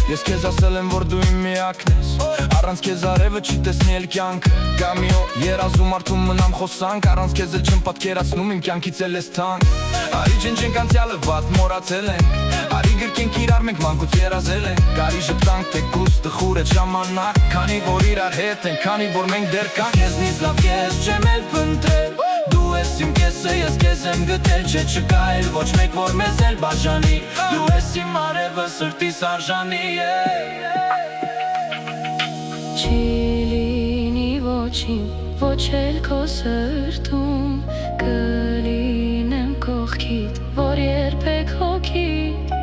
Ես քեզ ասել եմ, որ դու իմ միակն ես, առանց քեզ արևը չի տեսնի էլ կյանքը։ Գա մի օր երազում արդում մնամ խոսանք, առանց քեզ էլ չեմ պատկերացնում իմ կյանքից էլ ես թանկ։ Արի ջնջենք անցյալը վատ մոռացել ենք, արի գրկենք իրար մենք մանկուց երազել ենք, կարի ժպտանք թե գուստը խուր է ժամանակ, քանի որ իրար հետ ենք, քանի որ մենք դեռ կանք։ Քեզնից լավ քեզ չեմ էլ փնտրել, դու ես իմ կեսը, ես քեզ եմ գտել, չէ չկա էլ ոչ մեկ որ մեզ էլ բաժանի, դու ես իմ արևը սրտիս արժանի։ Չի լինի ոչին, ոչ էլ քո սրտում, կլինեմ կողքիդ, որ երբեք հոգիդ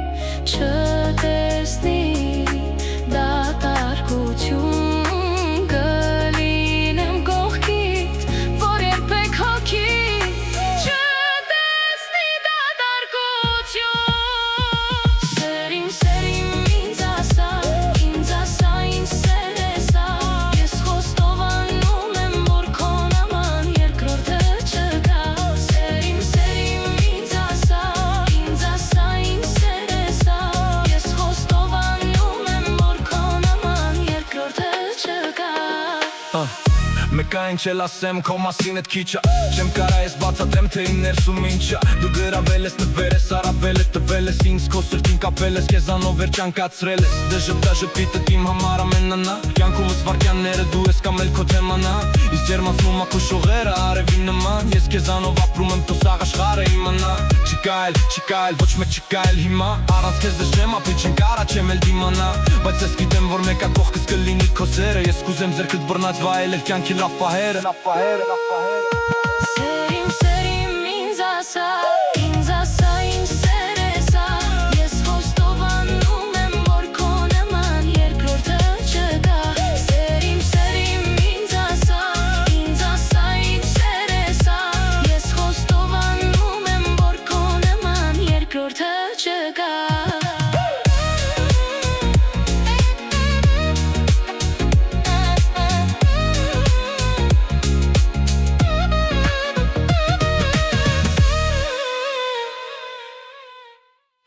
չտեսնի դատարկություն, կլինեմ կողքիդ, որ երբեք հոգիդ չտեսնի դատարկություն։ Սերիմ, սերիմ ինձ ասա, ինձ ասա, ինձ սեր ես ա, ես խոստովանում եմ, որ քո նման երկրորդը չկա։ Սերիմ, սերիմ ինձ ասա, ինձ ասա, ինձ սեր ես ա, ես խոստովանում եմ, որ քո նման երկրորդը չկա։ Մեկային չել ասեմ քո մասին էդ քիչ ա, չեմ կարա ես բացատրեմ թե իմ ներսում ինչ ա, դու գրավել ես, նվեր ես, արավել ես, տվել ես ինձ, քո սրտին կապել ես, քեզանով երջանկացրել ես, դե ժպտաժպիտդ իմ համար ամենանա, կյանքումս վարկյանները դու ես կամ էլ քո թեմանա, ինձ ջերմացնում ա քո շողերը արևի նման, ես քեզանով ապրում եմ թող սաղ աշխարհը իմանա, չկա էլ ոչ մեկ չկա էլ հիմա, առանց քեզ դες չեմ ապրի, չեմ կարա չեմ էլ դիմանա, բայց ես գիտեմ որ մեկա կողքս կլինի քո սերը, ես կուզեմ ձեռքդ բռնած վայելել կյանքի լավ պահերը։ Սերիմ, սերիմ ինձ ասա,